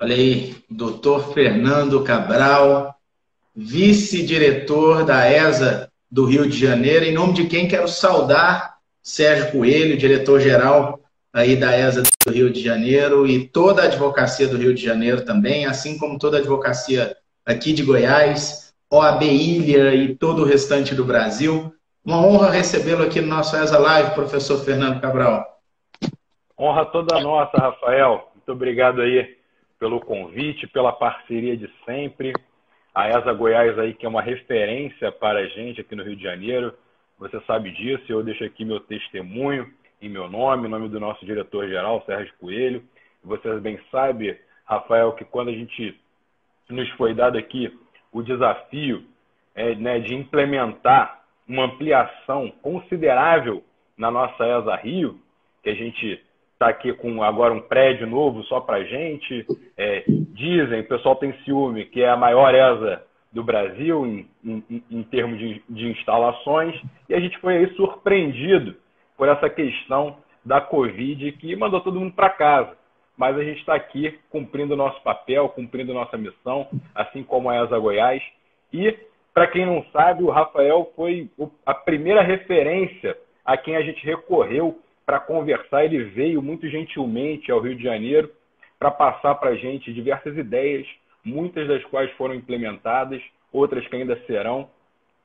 Olha aí, doutor Fernando Cabral, vice-diretor da ESA do Rio de Janeiro. Em nome de quem quero saudar Sérgio Coelho, diretor-geral aí da ESA do Rio de Janeiro e toda a advocacia do Rio de Janeiro também, assim como toda a advocacia aqui de Goiás, OAB Ilha e todo o restante do Brasil. Uma honra recebê-lo aqui no nosso ESA Live, professor Fernando Cabral. Honra toda nossa, Rafael. Muito obrigado aí pelo convite, pela parceria de sempre. A ESA Goiás aí, que é uma referência para a gente aqui no Rio de Janeiro. Você sabe disso, eu deixo aqui meu testemunho em meu nome, em nome do nosso diretor-geral, Sérgio Coelho. Você bem sabe, Rafael, que quando a gente nos foi dado aqui o desafio de implementar uma ampliação considerável na nossa ESA Rio, que a gente está aqui com agora um prédio novo só para a gente. Dizem, o pessoal tem ciúme, que é a maior ESA do Brasil em termos de instalações, e a gente foi aí surpreendido por essa questão da Covid, que mandou todo mundo para casa. Mas a gente está aqui cumprindo o nosso papel, cumprindo nossa missão, assim como a ESA Goiás. E, para quem não sabe, o Rafael foi a primeira referência a quem a gente recorreu para conversar. Ele veio muito gentilmente ao Rio de Janeiro para passar para a gente diversas ideias, muitas das quais foram implementadas, outras que ainda serão,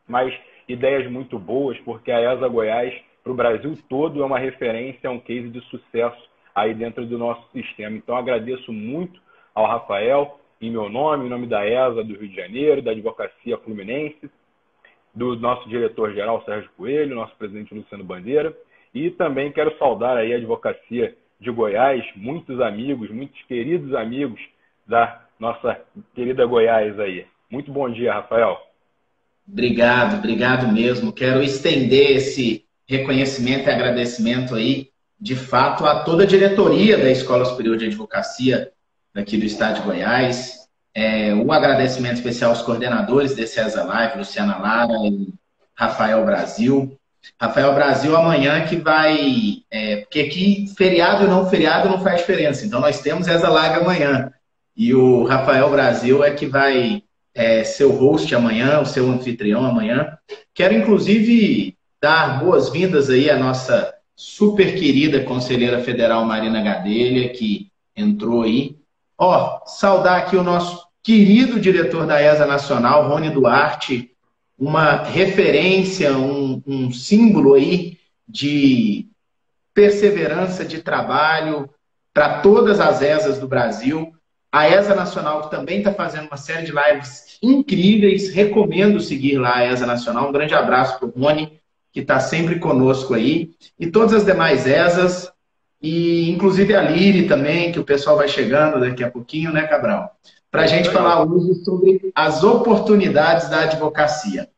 mas ideias muito boas, porque a ESA Goiás, para o Brasil todo, é uma referência, é um case de sucesso aí dentro do nosso sistema. Então, agradeço muito ao Rafael, em meu nome, em nome da ESA do Rio de Janeiro, da Advocacia Fluminense, do nosso diretor-geral, Sérgio Coelho, nosso presidente Luciano Bandeira, e também quero saudar aí a Advocacia de Goiás, muitos amigos, muitos queridos amigos da nossa querida Goiás aí. Muito bom dia, Rafael. Obrigado mesmo. Quero estender esse reconhecimento e agradecimento aí, de fato, a toda a diretoria da Escola Superior de Advocacia daqui do estado de Goiás. Um agradecimento especial aos coordenadores desse ESA Live, Luciana Lara e Rafael Brasil. Rafael Brasil amanhã que vai... porque aqui feriado ou não feriado não faz diferença. Então nós temos ESA Live amanhã. E o Rafael Brasil é que vai ser o host amanhã, o seu anfitrião amanhã. Quero inclusive dar boas-vindas aí à nossa super querida conselheira federal Marina Gadelha, que entrou aí. Saudar aqui o nosso querido diretor da ESA Nacional, Rony Duarte, uma referência, um símbolo aí de perseverança, de trabalho para todas as ESAs do Brasil. A ESA Nacional que também está fazendo uma série de lives incríveis, recomendo seguir lá a ESA Nacional. Um grande abraço para o Rony, que está sempre conosco aí, e todas as demais ESAs, e inclusive a Liri também, que o pessoal vai chegando daqui a pouquinho, né, Cabral? Para a gente falar hoje sobre as oportunidades da advocacia.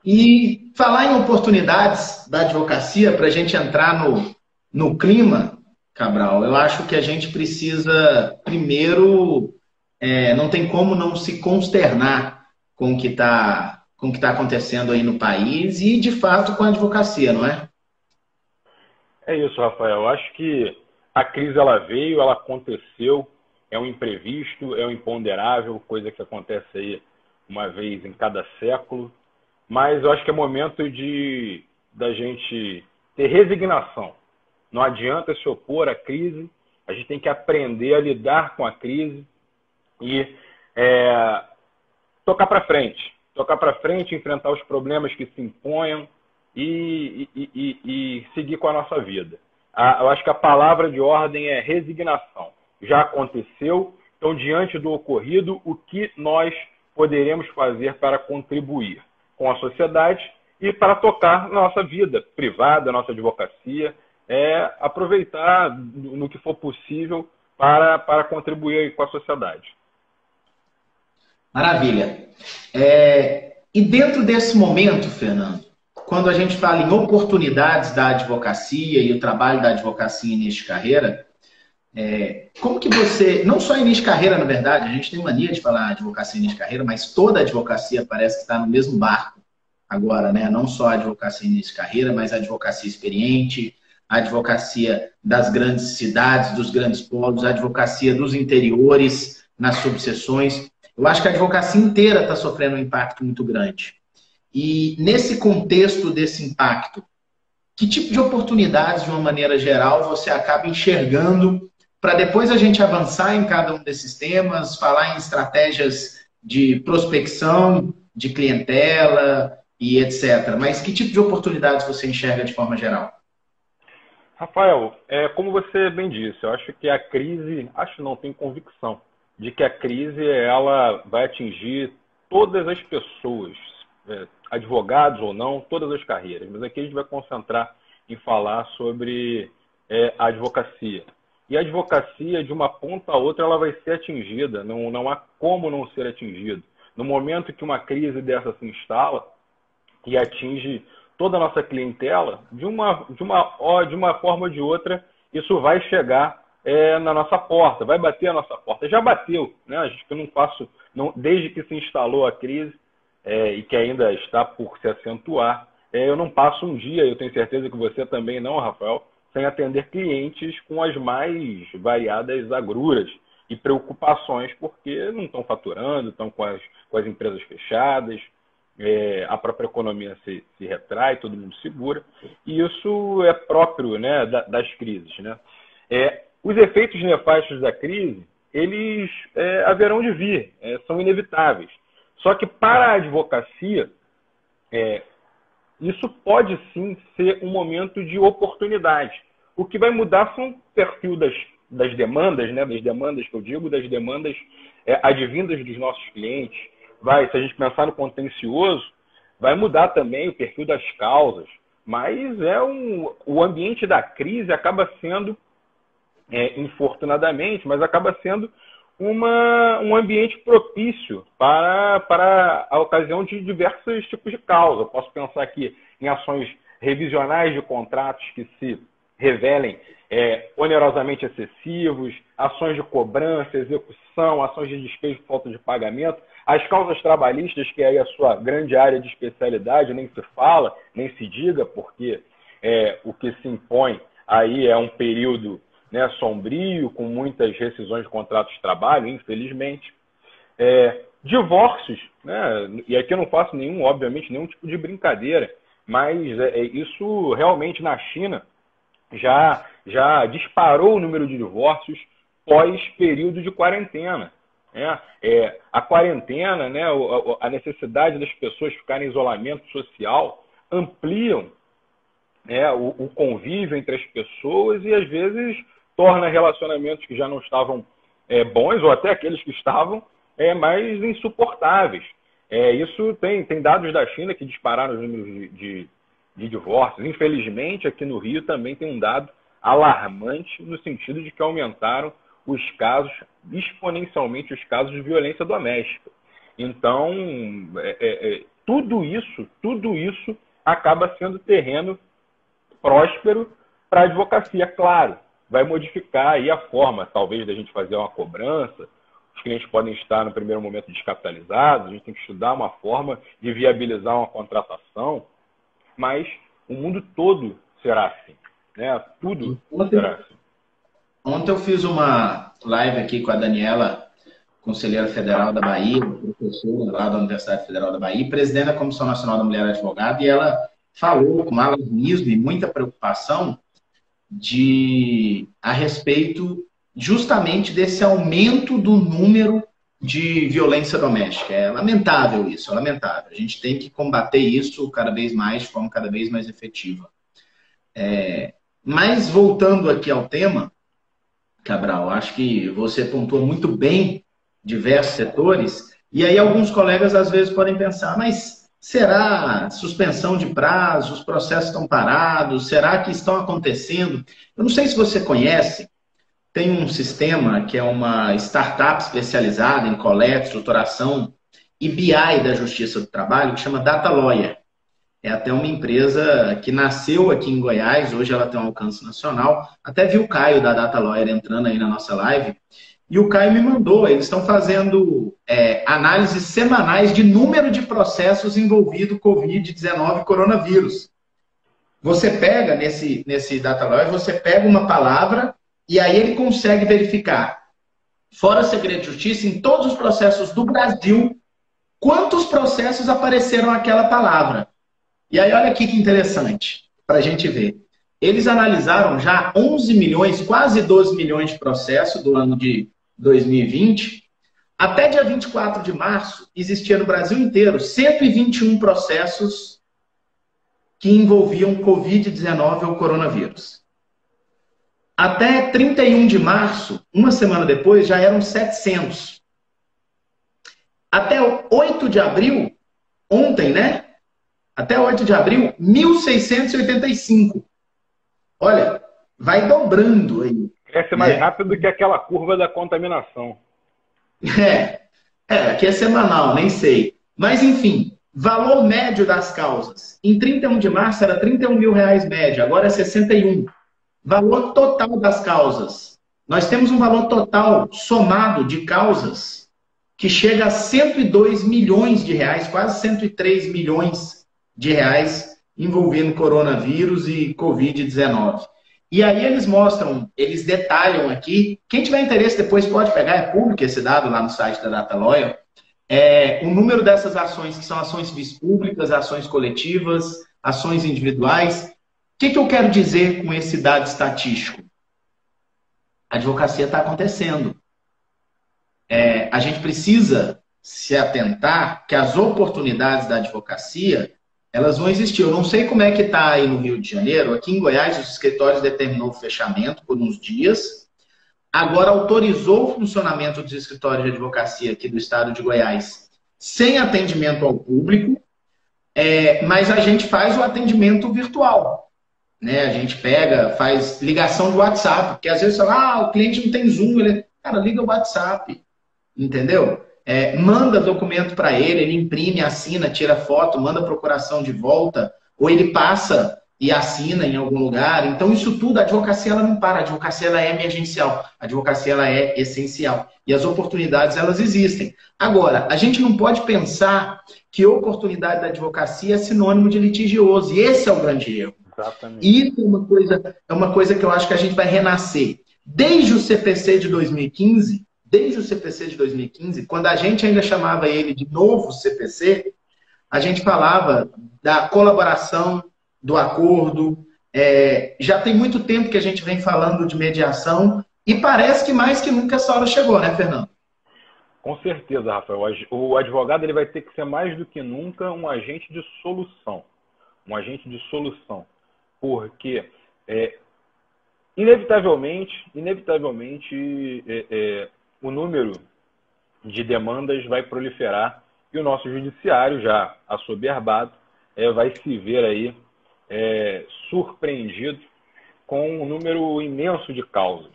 E falar em oportunidades da advocacia, para a gente entrar no clima, Cabral, eu acho que a gente precisa, primeiro, não tem como não se consternar com o que está acontecendo aí no país e, de fato, com a advocacia, não é? É isso, Rafael. Eu acho que a crise ela veio, ela aconteceu, é um imprevisto, é um imponderável, coisa que acontece aí uma vez em cada século. Mas eu acho que é momento da gente ter resignação. Não adianta se opor à crise, a gente tem que aprender a lidar com a crise e tocar para frente. Tocar para frente, enfrentar os problemas que se imponham e seguir com a nossa vida. Eu acho que a palavra de ordem é resignação. Já aconteceu, então, diante do ocorrido, o que nós poderemos fazer para contribuir com a sociedade e para tocar nossa vida privada, nossa advocacia, aproveitar no que for possível para contribuir com a sociedade. Maravilha. E dentro desse momento, Fernando, quando a gente fala em oportunidades da advocacia e o trabalho da advocacia em início de carreira, como que você, não só início de carreira, na verdade, a gente tem mania de falar advocacia início de carreira, mas toda a advocacia parece que está no mesmo barco agora, né? Não só a advocacia início de carreira, mas a advocacia experiente, a advocacia das grandes cidades, dos grandes polos, a advocacia dos interiores, nas subseções. Eu acho que a advocacia inteira está sofrendo um impacto muito grande. E nesse contexto desse impacto, que tipo de oportunidades, de uma maneira geral, você acaba enxergando para depois a gente avançar em cada um desses temas, falar em estratégias de prospecção, de clientela e etc. Mas que tipo de oportunidades você enxerga de forma geral? Rafael, como você bem disse, eu acho que a crise, não tenho convicção de que a crise ela vai atingir todas as pessoas, advogados ou não, todas as carreiras. Mas aqui a gente vai concentrar em falar sobre a advocacia. E a advocacia, de uma ponta a outra, ela vai ser atingida, não há como não ser atingido. No momento que uma crise dessa se instala, que atinge toda a nossa clientela, de uma forma ou de outra, isso vai chegar na nossa porta, vai bater a nossa porta. Já bateu, né? Acho que eu não faço, desde que se instalou a crise, e que ainda está por se acentuar, eu não passo um dia, eu tenho certeza que você também não, Rafael, sem atender clientes com as mais variadas agruras e preocupações, porque não estão faturando, estão com as empresas fechadas, a própria economia se retrai, todo mundo segura, e isso é próprio, né, das crises, né? Os efeitos nefastos da crise, eles haverão de vir, são inevitáveis. Só que para a advocacia, isso pode sim ser um momento de oportunidade. O que vai mudar são o perfil das demandas, né? Das demandas que eu digo, das demandas advindas dos nossos clientes. Se a gente pensar no contencioso, vai mudar também o perfil das causas. Mas o ambiente da crise acaba sendo, infortunadamente, mas acaba sendo um ambiente propício para a ocasião de diversos tipos de causa. Eu posso pensar aqui em ações revisionais de contratos que se revelem onerosamente excessivos, ações de cobrança, execução, ações de despejo por falta de pagamento, as causas trabalhistas, que é a sua grande área de especialidade, nem se fala, nem se diga, porque o que se impõe aí é um período, né, sombrio, com muitas rescisões de contratos de trabalho, infelizmente. Divórcios, né, e aqui eu não faço obviamente, nenhum tipo de brincadeira, mas isso realmente na China já disparou o número de divórcios pós-período de quarentena. A quarentena, né, a necessidade das pessoas ficarem em isolamento social ampliam o convívio entre as pessoas e, às vezes, torna relacionamentos que já não estavam bons, ou até aqueles que estavam, mais insuportáveis. Isso tem dados da China que dispararam os números de divórcios. Infelizmente, aqui no Rio também tem um dado alarmante no sentido de que aumentaram os casos, exponencialmente os casos de violência doméstica. Então, tudo isso acaba sendo terreno próspero para a advocacia. Claro, vai modificar aí a forma, talvez, da gente fazer uma cobrança. Os clientes podem estar, no primeiro momento, descapitalizados. A gente tem que estudar uma forma de viabilizar uma contratação. Mas o mundo todo será assim, né? Tudo será assim. Ontem eu fiz uma live aqui com a Daniela, conselheira federal da Bahia, professora lá da Universidade Federal da Bahia, presidente da Comissão Nacional da Mulher Advogada, e ela falou com alarmismo e muita preocupação a respeito justamente desse aumento do número de violência doméstica. É lamentável isso, é lamentável. A gente tem que combater isso cada vez mais, de forma cada vez mais efetiva. Mas voltando aqui ao tema, Cabral, acho que você pontuou muito bem diversos setores, e aí alguns colegas às vezes podem pensar, mas será suspensão de prazo, os processos estão parados, será que estão acontecendo? Eu não sei se você conhece, tem um sistema que é uma startup especializada em coleta, estruturação e BI da Justiça do Trabalho, que chama Data Lawyer. É até uma empresa que nasceu aqui em Goiás, hoje ela tem um alcance nacional. Até vi o Caio da Data Lawyer entrando aí na nossa live. E o Caio me mandou, eles estão fazendo análises semanais de número de processos envolvidos Covid-19 e coronavírus. Você pega nesse data lawyer, você pega uma palavra e aí ele consegue verificar, fora segredo de justiça, em todos os processos do Brasil, quantos processos apareceram aquela palavra. E aí olha aqui que interessante, para a gente ver. Eles analisaram já 11 milhões, quase 12 milhões de processos do ano de 2020. Até dia 24 de março, existia no Brasil inteiro 121 processos que envolviam Covid-19 ou coronavírus. Até 31 de março, uma semana depois, já eram 700. Até 8 de abril, ontem, né? Até 8 de abril, 1.685. Olha, vai dobrando aí. Cresce mais rápido que aquela curva da contaminação. Aqui é semanal, nem sei. Mas, enfim, valor médio das causas. Em 31 de março era R$31 mil média, agora é 61. Valor total das causas. Nós temos um valor total somado de causas que chega a 102 milhões de reais, quase 103 milhões de reais envolvendo coronavírus e Covid-19. E aí eles mostram, eles detalham aqui. Quem tiver interesse depois pode pegar, é público esse dado lá no site da Data Lawyer. O número dessas ações, que são ações civis públicas, ações coletivas, ações individuais. O que eu quero dizer com esse dado estatístico? A advocacia está acontecendo. A gente precisa se atentar que as oportunidades da advocacia, elas vão existir. Eu não sei como é que está aí no Rio de Janeiro. Aqui em Goiás, os escritórios determinou o fechamento por uns dias. Agora autorizou o funcionamento dos escritórios de advocacia aqui do estado de Goiás sem atendimento ao público, mas a gente faz o atendimento virtual. Né? A gente pega, faz ligação de WhatsApp, porque às vezes você fala, o cliente não tem Zoom. Cara, liga o WhatsApp, entendeu? Manda documento para ele imprime, assina, tira foto, manda procuração de volta, ou ele passa e assina em algum lugar. Então, isso tudo, a advocacia ela não para, a advocacia ela é emergencial, a advocacia ela é essencial. E as oportunidades, elas existem. Agora, a gente não pode pensar que oportunidade da advocacia é sinônimo de litigioso, e esse é o grande erro. Exatamente. E isso é uma coisa que eu acho que a gente vai renascer. Desde o CPC de 2015, quando a gente ainda chamava ele de novo CPC, a gente falava da colaboração, do acordo. Já tem muito tempo que a gente vem falando de mediação e parece que mais que nunca essa hora chegou, né, Fernando? Com certeza, Rafael. O advogado ele vai ter que ser mais do que nunca um agente de solução. Um agente de solução. Porque, inevitavelmente, o número de demandas vai proliferar e o nosso judiciário, já assoberbado, vai se ver aí surpreendido com um número imenso de causas.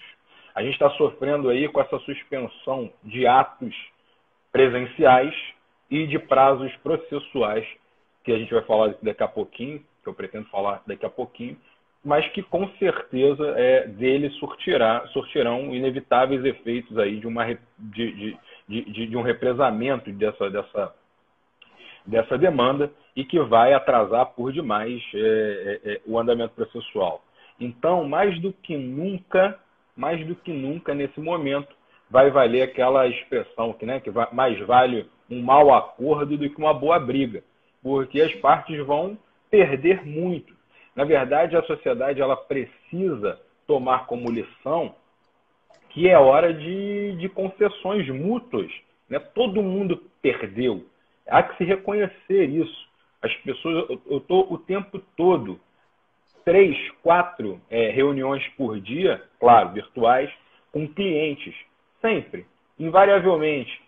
A gente está sofrendo aí com essa suspensão de atos presenciais e de prazos processuais, que a gente vai falar daqui a pouquinho, que eu pretendo falar daqui a pouquinho, mas que com certeza dele surtirão inevitáveis efeitos aí de um represamento dessa demanda e que vai atrasar por demais o andamento processual. Então, mais do que nunca nesse momento, vai valer aquela expressão que mais vale um mau acordo do que uma boa briga, porque as partes vão perder muito. Na verdade, a sociedade ela precisa tomar como lição que é hora de concessões mútuas. Né? Todo mundo perdeu. Há que se reconhecer isso. As pessoas, eu estou o tempo todo, 3, 4 reuniões por dia, claro, virtuais, com clientes. Sempre, invariavelmente.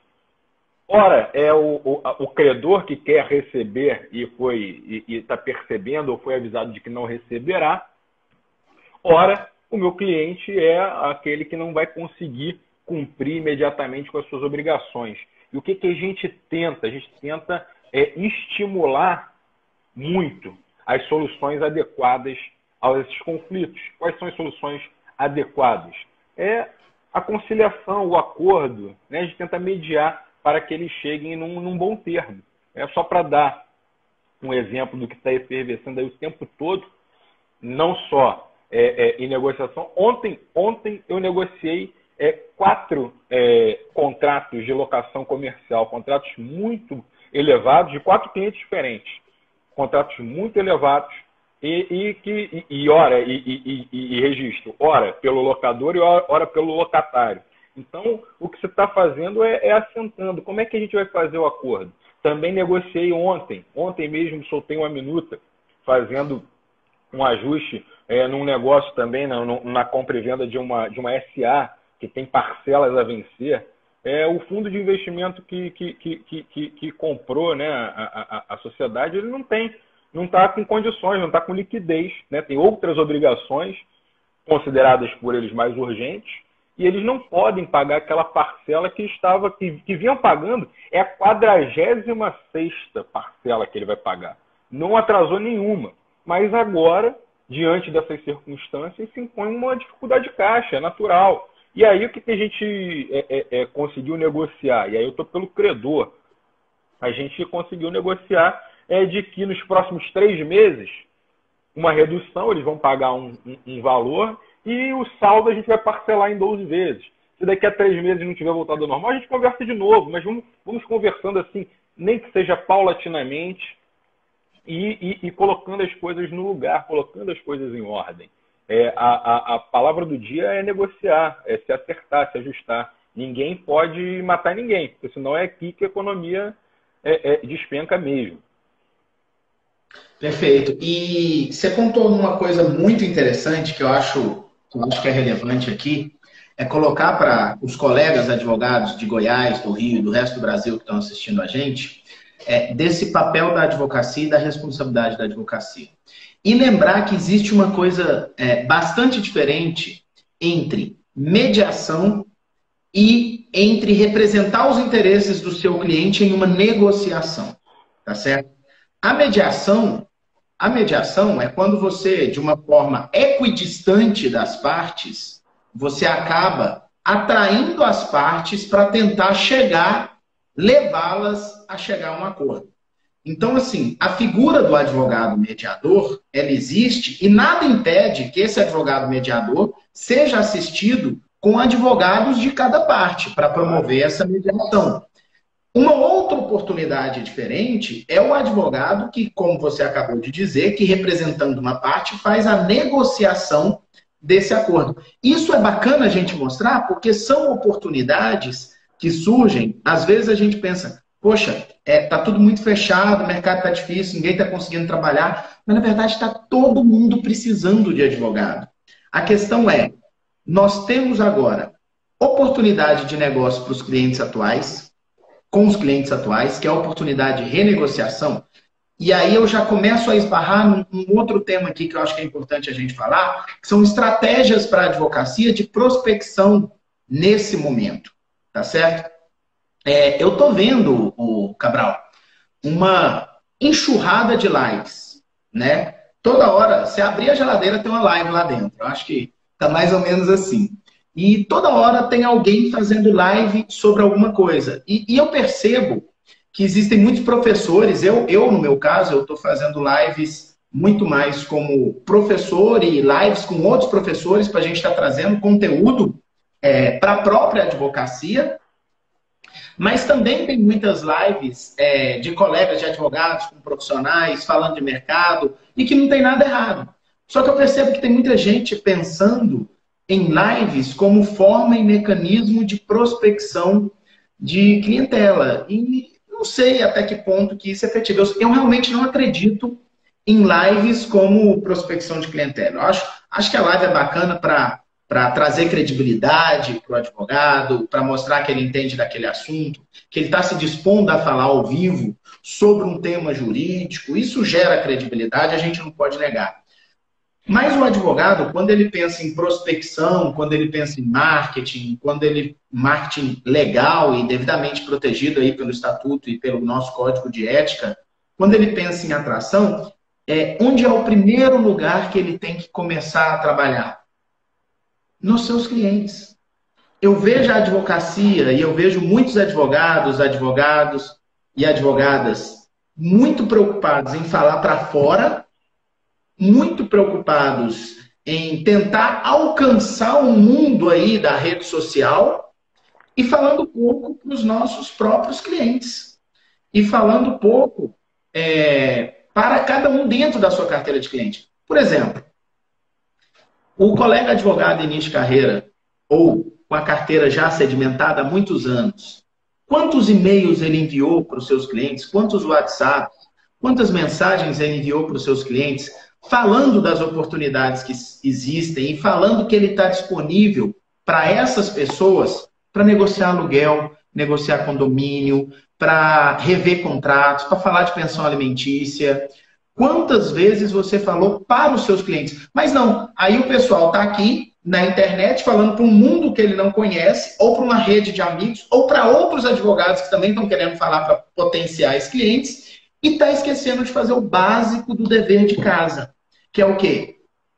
Ora, é o credor que quer receber e está percebendo ou foi avisado de que não receberá. Ora, o meu cliente é aquele que não vai conseguir cumprir imediatamente com as suas obrigações. E o que a gente tenta? A gente tenta estimular muito as soluções adequadas a esses conflitos. Quais são as soluções adequadas? A conciliação, o acordo, né? A gente tenta mediar para que eles cheguem num bom termo. Só para dar um exemplo do que está efervescendo aí o tempo todo, não só em negociação. Ontem eu negociei 4 contratos de locação comercial, contratos muito elevados, de 4 clientes diferentes. Contratos muito elevados e registro. Ora pelo locador e ora pelo locatário. Então, o que você está fazendo é assentando. Como é que a gente vai fazer o acordo? Também negociei ontem mesmo soltei uma minuta, fazendo um ajuste num negócio também, na compra e venda de uma SA, que tem parcelas a vencer. O fundo de investimento que comprou, né, a sociedade, ele não está com condições, não está com liquidez, né? Tem outras obrigações consideradas por eles mais urgentes, e eles não podem pagar aquela parcela que vinham pagando. É a 46ª parcela que ele vai pagar. Não atrasou nenhuma. Mas agora, diante dessas circunstâncias, se impõe uma dificuldade de caixa, é natural. E aí o que a gente conseguiu negociar? E aí eu estou pelo credor. A gente conseguiu negociar de que nos próximos 3 meses, uma redução, eles vão pagar um valor, e o saldo a gente vai parcelar em 12 vezes. Se daqui a 3 meses não tiver voltado ao normal, a gente conversa de novo, mas vamos conversando assim, nem que seja paulatinamente, e colocando as coisas no lugar, colocando as coisas em ordem. A palavra do dia é negociar, é se acertar, se ajustar. Ninguém pode matar ninguém, porque senão é aqui que a economia despenca mesmo. Perfeito. E você contou uma coisa muito interessante que eu acho que é relevante aqui, é colocar para os colegas advogados de Goiás, do Rio e do resto do Brasil que estão assistindo a gente, desse papel da advocacia e da responsabilidade da advocacia. E lembrar que existe uma coisa bastante diferente entre mediação e entre representar os interesses do seu cliente em uma negociação. Tá certo? A mediação é quando você, de uma forma equidistante das partes, você acaba atraindo as partes para tentar levá-las a chegar a um acordo. Então, assim, a figura do advogado mediador, ela existe e nada impede que esse advogado mediador seja assistido com advogados de cada parte para promover essa mediação. Uma outra oportunidade diferente é o advogado que, como você acabou de dizer, que representando uma parte faz a negociação desse acordo. Isso é bacana a gente mostrar porque são oportunidades que surgem. Às vezes a gente pensa, poxa, tá tudo muito fechado, o mercado está difícil, ninguém está conseguindo trabalhar, mas na verdade está todo mundo precisando de advogado. A questão é, nós temos agora oportunidade de negócio para os clientes atuais, com os clientes atuais, que é a oportunidade de renegociação. E aí eu já começo a esbarrar num outro tema aqui que eu acho que é importante a gente falar, que são estratégias para a advocacia de prospecção nesse momento. Tá certo? Eu estou vendo, Cabral, uma enxurrada de lives, né? Toda hora, se abrir a geladeira tem uma live lá dentro. Eu acho que tá mais ou menos assim. E toda hora tem alguém fazendo live sobre alguma coisa. E eu percebo que existem muitos professores. Eu no meu caso, eu estou fazendo lives muito mais como professor e lives com outros professores para a gente estar trazendo conteúdo para a própria advocacia. Mas também tem muitas lives de colegas de advogados, com profissionais, falando de mercado, e que não tem nada errado. Só que eu percebo que tem muita gente pensando em lives como forma e mecanismo de prospecção de clientela. E não sei até que ponto que isso é efetivo. Eu realmente não acredito em lives como prospecção de clientela. Eu acho que a live é bacana para trazer credibilidade para o advogado, para mostrar que ele entende daquele assunto, que ele está se dispondo a falar ao vivo sobre um tema jurídico. Isso gera credibilidade, a gente não pode negar. Mas o advogado, quando ele pensa em prospecção, quando ele pensa em marketing legal e devidamente protegido aí pelo estatuto e pelo nosso código de ética, quando ele pensa em atração, onde é o primeiro lugar que ele tem que começar a trabalhar? Nos seus clientes. Eu vejo a advocacia e eu vejo muitos advogados e advogadas muito preocupados em falar para fora, muito preocupados em tentar alcançar o mundo aí da rede social e falando pouco para os nossos próprios clientes. E falando pouco para cada um dentro da sua carteira de cliente. Por exemplo, o colega advogado início de carreira ou com a carteira já sedimentada há muitos anos, quantos e-mails ele enviou para os seus clientes, quantos WhatsApp, quantas mensagens ele enviou para os seus clientes, falando das oportunidades que existem e falando que ele está disponível para essas pessoas para negociar aluguel, negociar condomínio, para rever contratos, para falar de pensão alimentícia. Quantas vezes você falou para os seus clientes? Mas não, aí o pessoal está aqui na internet falando para um mundo que ele não conhece, ou para uma rede de amigos, ou para outros advogados que também estão querendo falar para potenciais clientes, e está esquecendo de fazer o básico do dever de casa, que é o quê?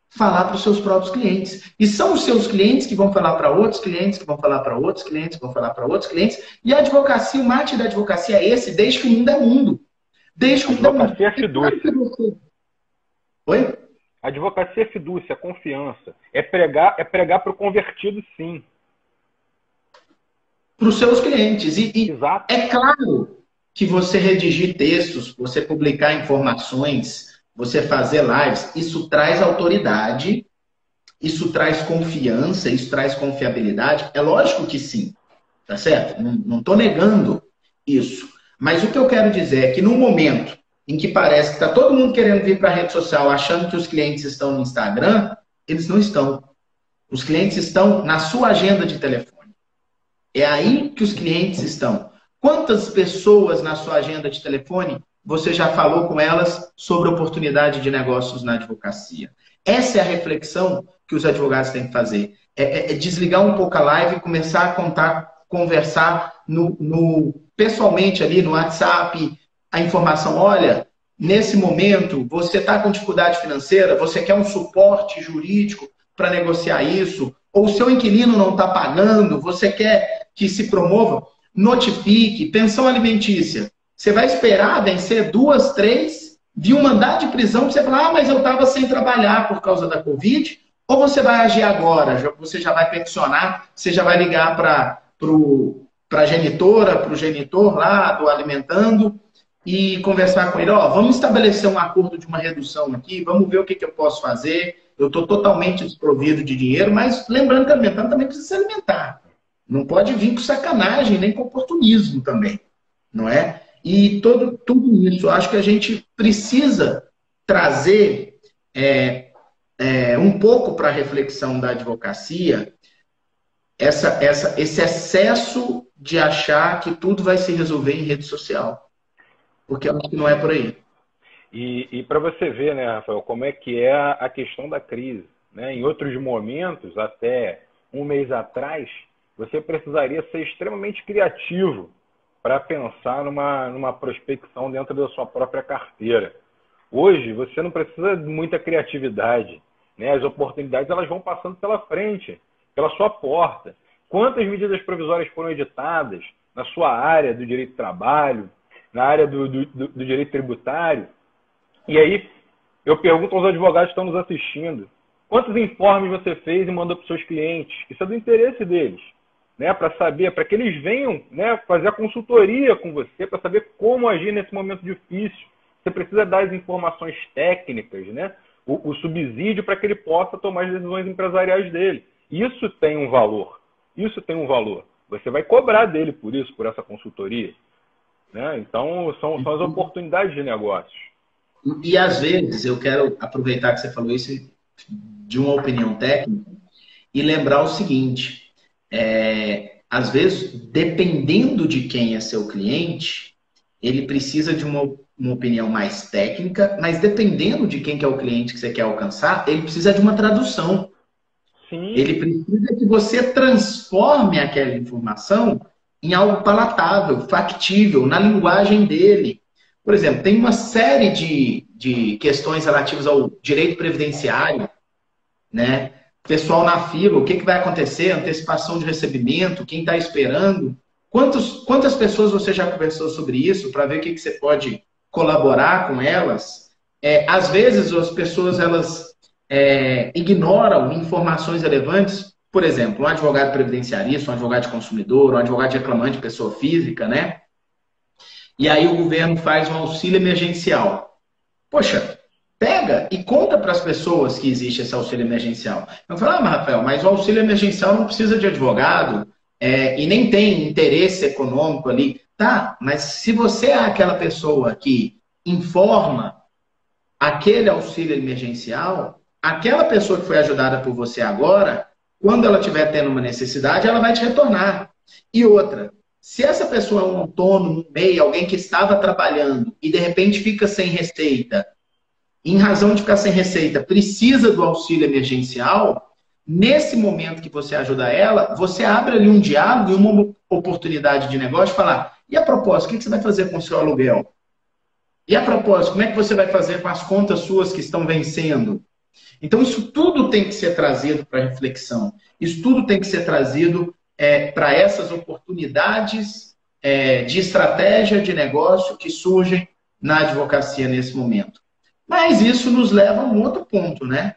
Falar para os seus próprios clientes. E são os seus clientes que vão falar para outros clientes, que vão falar para outros clientes, que vão falar para outros clientes. E a advocacia, o mate da advocacia é esse, desde que o mundo é mundo. Desde que o mundo é mundo. Advocacia é fidúcia. Oi? Advocacia é fidúcia, confiança. É pregar para o convertido, sim. Para os seus clientes. E Exato. É claro que você redigir textos, você publicar informações, você fazer lives, isso traz autoridade, isso traz confiança, isso traz confiabilidade. É lógico que sim, tá certo? Não estou negando isso. Mas o que eu quero dizer é que no momento em que parece que está todo mundo querendo vir para a rede social achando que os clientes estão no Instagram, eles não estão. Os clientes estão na sua agenda de telefone. É aí que os clientes estão. Quantas pessoas na sua agenda de telefone você já falou com elas sobre oportunidade de negócios na advocacia? Essa é a reflexão que os advogados têm que fazer. É desligar um pouco a live e começar a conversar pessoalmente ali no WhatsApp, a informação, olha, nesse momento você está com dificuldade financeira, você quer um suporte jurídico para negociar isso, ou o seu inquilino não está pagando, você quer que se promova, notifique, pensão alimentícia. Você vai esperar vencer 2, 3, vir um mandado de prisão para você falar, mas eu estava sem trabalhar por causa da Covid, ou você vai agir agora, você já vai peticionar, você já vai ligar para a genitora, para o genitor lá do alimentando e conversar com ele, vamos estabelecer um acordo de uma redução aqui, vamos ver o que eu posso fazer, eu estou totalmente desprovido de dinheiro, mas lembrando que alimentando também precisa se alimentar. Não pode vir com sacanagem, nem com oportunismo também, não é? E tudo isso, eu acho que a gente precisa trazer um pouco para a reflexão da advocacia esse excesso de achar que tudo vai se resolver em rede social. Porque eu acho que não é por aí. E para você ver, né, Rafael, como é que é a questão da crise. Né? Em outros momentos, até um mês atrás, você precisaria ser extremamente criativo para pensar numa prospecção dentro da sua própria carteira. Hoje, você não precisa de muita criatividade. Né? As oportunidades elas vão passando pela frente, pela sua porta. Quantas medidas provisórias foram editadas na sua área do direito do trabalho, na área do direito tributário? E aí, eu pergunto aos advogados que estão nos assistindo, quantos informes você fez e mandou para os seus clientes? Isso é do interesse deles, né? Para saber, para que eles venham, né, fazer a consultoria com você, para saber como agir nesse momento difícil. Você precisa dar as informações técnicas, né? O subsídio para que ele possa tomar as decisões empresariais dele. Isso tem um valor. Isso tem um valor. Você vai cobrar dele por isso, por essa consultoria. Né? Então, são as oportunidades de negócios. E, às vezes, eu quero aproveitar que você falou isso de uma opinião técnica e lembrar o seguinte, às vezes, dependendo de quem é seu cliente, ele precisa de uma opinião mais técnica, mas dependendo de quem que é o cliente que você quer alcançar, ele precisa de uma tradução. Sim. Ele precisa que você transforme aquela informação em algo palatável, factível, na linguagem dele. Por exemplo, tem uma série de questões relativas ao direito previdenciário, né? Pessoal na fila, o que vai acontecer? Antecipação de recebimento, quem está esperando? Quantas pessoas você já conversou sobre isso para ver o que você pode colaborar com elas? às vezes as pessoas elas ignoram informações relevantes, por exemplo, um advogado previdenciarista, um advogado de consumidor, um advogado de reclamante, pessoa física, né? E aí o governo faz um auxílio emergencial. Poxa, pega e conta para as pessoas que existe esse auxílio emergencial. Eu falo, mas Rafael, mas o auxílio emergencial não precisa de advogado e nem tem interesse econômico ali. Tá, mas se você é aquela pessoa que informa aquele auxílio emergencial, aquela pessoa que foi ajudada por você agora, quando ela estiver tendo uma necessidade, ela vai te retornar. E outra, se essa pessoa é um autônomo, um MEI, alguém que estava trabalhando e de repente fica sem receita, em razão de ficar sem receita, precisa do auxílio emergencial, nesse momento que você ajuda ela, você abre ali um diálogo e uma oportunidade de negócio, falar, e a propósito, o que você vai fazer com o seu aluguel? E a propósito, como é que você vai fazer com as contas suas que estão vencendo? Então, isso tudo tem que ser trazido para reflexão. Isso tudo tem que ser trazido para essas oportunidades de estratégia de negócio que surgem na advocacia nesse momento. Mas isso nos leva a um outro ponto, né?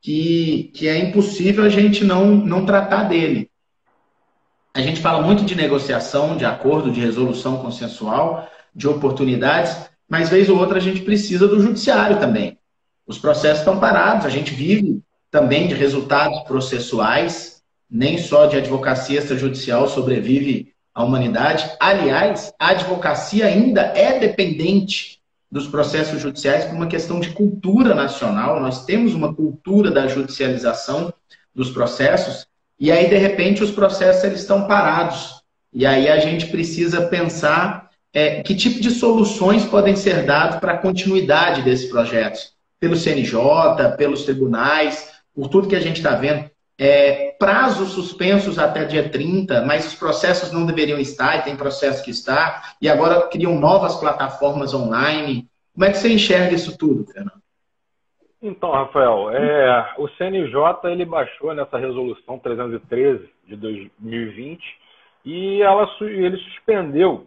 Que é impossível a gente não tratar dele. A gente fala muito de negociação, de acordo, de resolução consensual, de oportunidades, mas vez ou outra a gente precisa do judiciário também. Os processos estão parados, a gente vive também de resultados processuais, nem só de advocacia extrajudicial sobrevive a humanidade. Aliás, a advocacia ainda é dependente dos processos judiciais por uma questão de cultura nacional. Nós temos uma cultura da judicialização dos processos e aí, de repente, os processos eles estão parados. E aí a gente precisa pensar que tipo de soluções podem ser dadas para a continuidade desses projetos. Pelo CNJ, pelos tribunais, por tudo que a gente está vendo. Prazos suspensos até dia 30, mas os processos não deveriam estar, e tem processo que está, e agora criam novas plataformas online. Como é que você enxerga isso tudo, Fernando? Então, Rafael, o CNJ ele baixou nessa resolução 313 de 2020 e ele suspendeu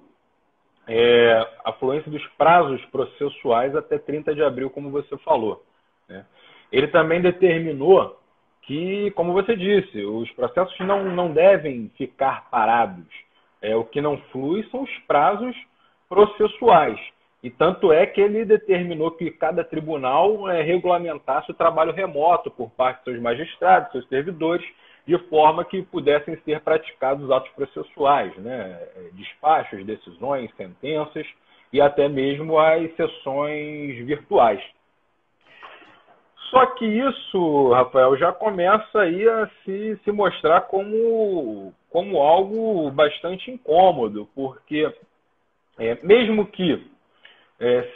a fluência dos prazos processuais até 30 de abril, como você falou, né? Ele também determinou que, como você disse, os processos não devem ficar parados. O que não flui são os prazos processuais. E tanto é que ele determinou que cada tribunal regulamentasse o trabalho remoto por parte de seus magistrados, seus servidores, de forma que pudessem ser praticados os atos processuais, né? Despachos, decisões, sentenças e até mesmo as sessões virtuais. Só que isso, Rafael, já começa aí a se mostrar como algo bastante incômodo, porque mesmo que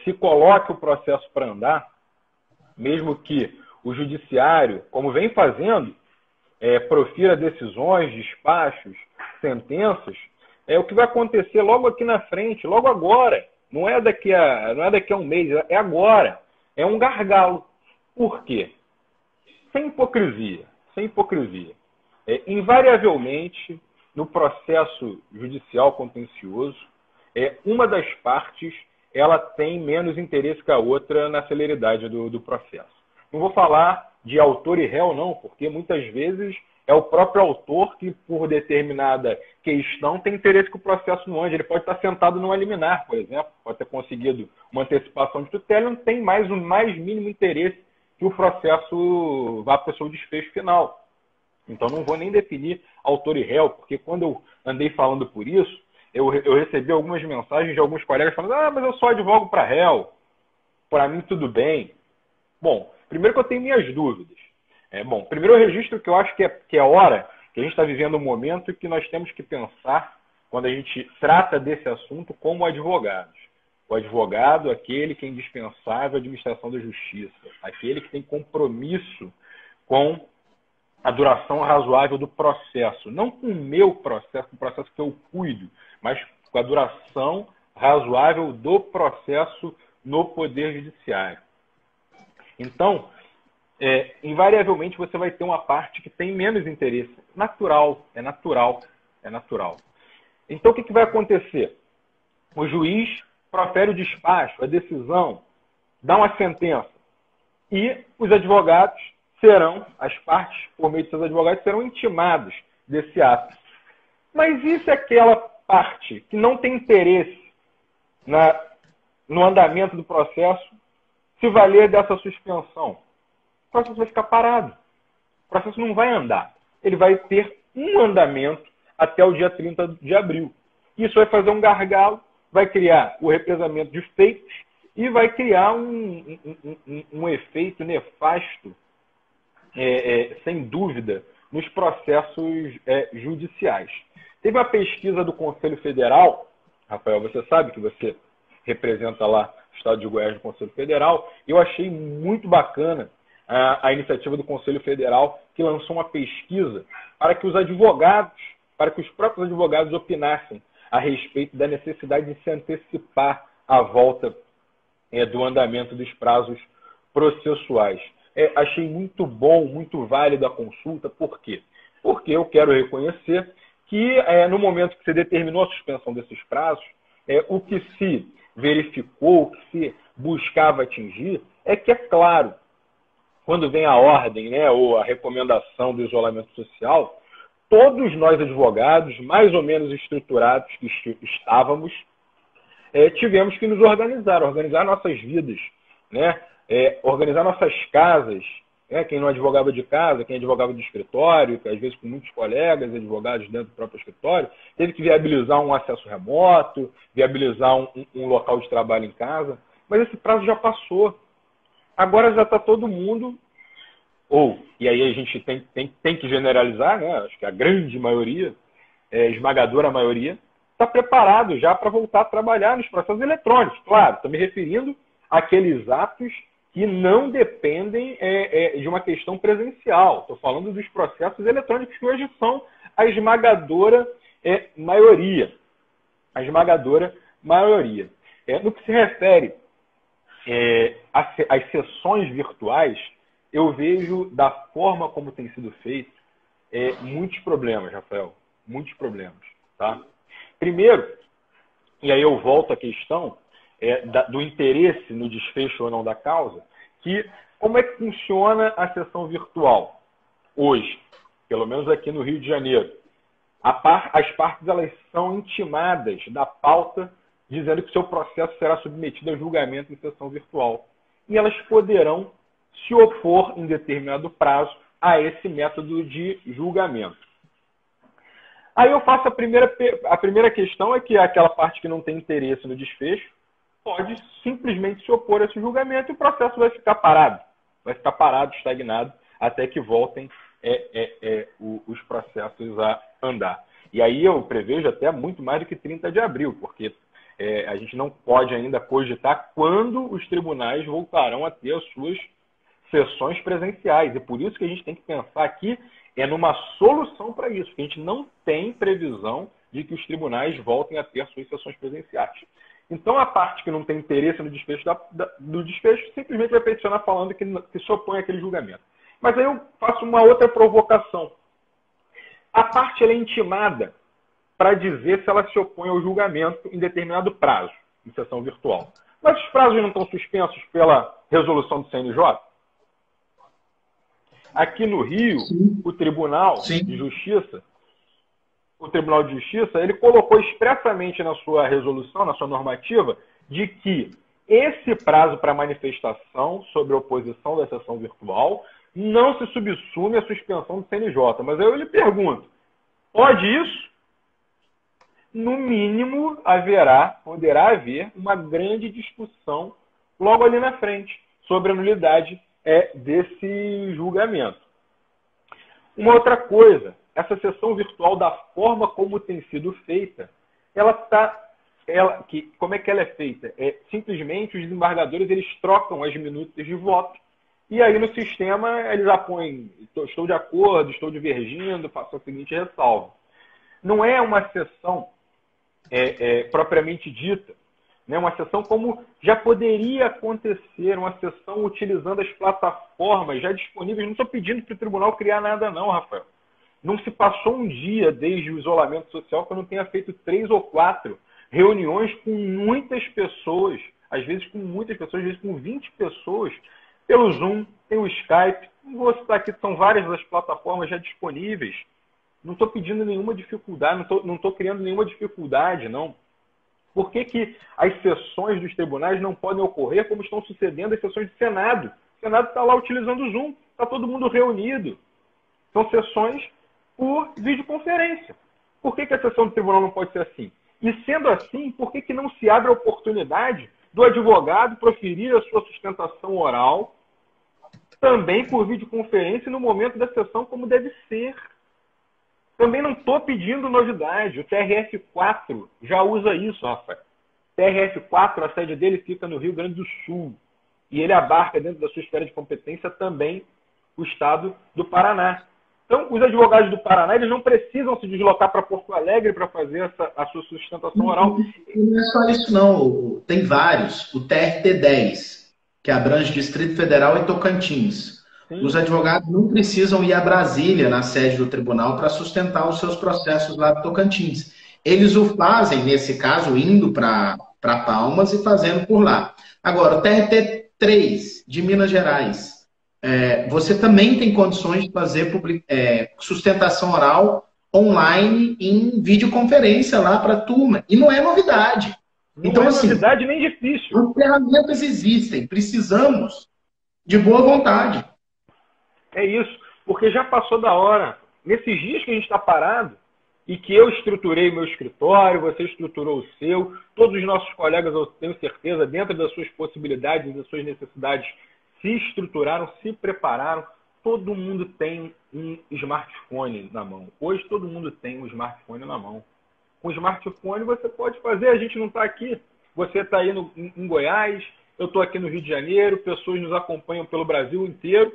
se coloque o processo para andar, mesmo que o judiciário, como vem fazendo, profira decisões, despachos, sentenças, o que vai acontecer logo aqui na frente, logo agora, não é daqui a um mês, é agora, é um gargalo. Por quê? Sem hipocrisia. Invariavelmente, no processo judicial contencioso, uma das partes ela tem menos interesse que a outra na celeridade do processo. Não vou falar de autor e réu, não, porque muitas vezes é o próprio autor que, por determinada questão, tem interesse que o processo não ande. Ele pode estar sentado numa liminar, por exemplo, pode ter conseguido uma antecipação de tutela e não tem mais o mais mínimo interesse que o processo vá para o seu desfecho final. Então, não vou nem definir autor e réu, porque quando eu andei falando por isso, eu recebi algumas mensagens de alguns colegas falando: mas eu só advogo para réu, para mim tudo bem. Bom, primeiro que eu tenho minhas dúvidas. Primeiro eu registro que eu acho que é hora, que a gente está vivendo um momento que nós temos que pensar, quando a gente trata desse assunto, como advogados. O advogado, aquele que é indispensável à administração da justiça, aquele que tem compromisso com a duração razoável do processo. Não com o meu processo, com o processo que eu cuido, mas com a duração razoável do processo no Poder Judiciário. Então, invariavelmente você vai ter uma parte que tem menos interesse. É natural. Então, o que vai acontecer? O juiz profere o despacho, a decisão, dá uma sentença e os advogados serão, as partes, por meio de seus advogados, serão intimados desse ato. Mas e se aquela parte que não tem interesse no andamento do processo se valer dessa suspensão? O processo vai ficar parado. O processo não vai andar. Ele vai ter um andamento até o dia 30 de abril. Isso vai fazer um gargalo, vai criar o represamento de feitos e vai criar um efeito nefasto, sem dúvida, nos processos judiciais. Teve uma pesquisa do Conselho Federal, Rafael, você sabe que você representa lá o Estado de Goiás no Conselho Federal, eu achei muito bacana a iniciativa do Conselho Federal, que lançou uma pesquisa para que os advogados, para que os próprios advogados opinassem a respeito da necessidade de se antecipar a volta do andamento dos prazos processuais. Achei muito bom, muito válido a consulta. Por quê? Porque eu quero reconhecer que no momento que se determinou a suspensão desses prazos, o que se verificou, o que se buscava atingir, é que, é claro, quando vem a ordem, né, ou a recomendação do isolamento social, todos nós advogados, mais ou menos estruturados que estávamos, tivemos que nos organizar nossas vidas, né, organizar nossas casas, né, quem não advogava de casa, quem advogava de escritório, que às vezes com muitos colegas advogados dentro do próprio escritório, teve que viabilizar um acesso remoto, viabilizar um local de trabalho em casa, mas esse prazo já passou. Agora já está todo mundo, e aí a gente tem que generalizar, né? Acho que a grande maioria, esmagadora maioria, está preparado já para voltar a trabalhar nos processos eletrônicos. Claro, estou me referindo àqueles atos que não dependem de uma questão presencial. Estou falando dos processos eletrônicos que hoje são a esmagadora maioria. A esmagadora maioria. No que se refere as sessões virtuais, eu vejo, da forma como tem sido feito, muitos problemas, Rafael. Muitos problemas. Tá? Primeiro, e aí eu volto à questão do interesse no desfecho ou não da causa, que como é que funciona a sessão virtual hoje, pelo menos aqui no Rio de Janeiro? As partes elas são intimadas da pauta dizendo que o seu processo será submetido a julgamento em sessão virtual. E elas poderão se opor em determinado prazo a esse método de julgamento. Aí eu faço a primeira questão, é que aquela parte que não tem interesse no desfecho pode simplesmente se opor a esse julgamento e o processo vai ficar parado. Vai ficar parado, estagnado, até que voltem os processos a andar. E aí eu prevejo até muito mais do que 30 de abril, porque a gente não pode ainda cogitar quando os tribunais voltarão a ter as suas sessões presenciais. E por isso que a gente tem que pensar aqui numa solução para isso, porque a gente não tem previsão de que os tribunais voltem a ter suas sessões presenciais. Então, a parte que não tem interesse no desfecho do desfecho simplesmente vai peticionar falando que se opõe àquele julgamento. Mas aí eu faço uma outra provocação. A parte ela é intimada para dizer se ela se opõe ao julgamento em determinado prazo, em sessão virtual. Mas os prazos não estão suspensos pela resolução do CNJ? Aqui no Rio, o Tribunal de Justiça, ele colocou expressamente na sua resolução, na sua normativa, de que esse prazo para manifestação sobre a oposição da sessão virtual não se subsume à suspensão do CNJ. Mas aí eu lhe pergunto, pode isso? No mínimo, poderá haver uma grande discussão logo ali na frente sobre a nulidade desse julgamento. Uma outra coisa, essa sessão virtual, da forma como tem sido feita, como é que ela é feita? Simplesmente os desembargadores eles trocam as minutas de voto e aí no sistema eles apõem, estou de acordo, estou divergindo, faço a seguinte ressalva. Não é uma sessão propriamente dita, né? Uma sessão como já poderia acontecer, uma sessão utilizando as plataformas já disponíveis. Não estou pedindo para o tribunal criar nada não, Rafael. Não se passou um dia desde o isolamento social que eu não tenha feito 3 ou 4 reuniões com muitas pessoas às vezes com muitas pessoas, às vezes com 20 pessoas, pelo Zoom, tem o Skype. Não vou citar aqui, são várias das plataformas já disponíveis. Não estou pedindo nenhuma dificuldade, não estou criando nenhuma dificuldade, não. Por que que as sessões dos tribunais não podem ocorrer como estão sucedendo as sessões do Senado? O Senado está lá utilizando o Zoom, está todo mundo reunido. São sessões por videoconferência. Por que que a sessão do tribunal não pode ser assim? E sendo assim, por que que não se abre a oportunidade do advogado proferir a sua sustentação oral também por videoconferência no momento da sessão como deve ser? Também não estou pedindo novidade. O TRF4 já usa isso, Rafael. O TRF4, a sede dele fica no Rio Grande do Sul. E ele abarca dentro da sua esfera de competência também o estado do Paraná. Então, os advogados do Paraná, eles não precisam se deslocar para Porto Alegre para fazer a sua sustentação oral. Não é só isso, não. Tem vários. O TRT-10, que abrange Distrito Federal e Tocantins. Sim. Os advogados não precisam ir a Brasília, na sede do tribunal, para sustentar os seus processos lá do Tocantins. Eles o fazem, nesse caso, indo para Palmas e fazendo por lá. Agora, o TRT-3, de Minas Gerais, você também tem condições de fazer sustentação oral online em videoconferência lá para a turma. E não é novidade. Não é novidade nem difícil. As ferramentas existem. Precisamos de boa vontade. É isso. Porque já passou da hora. Nesses dias que a gente está parado e que eu estruturei meu escritório, você estruturou o seu, todos os nossos colegas, eu tenho certeza, dentro das suas possibilidades, das suas necessidades, se estruturaram, se prepararam. Todo mundo tem um smartphone na mão. Hoje todo mundo tem um smartphone na mão. Com o smartphone você pode fazer, a gente não está aqui. Você está aí em Goiás, eu estou aqui no Rio de Janeiro, pessoas nos acompanham pelo Brasil inteiro.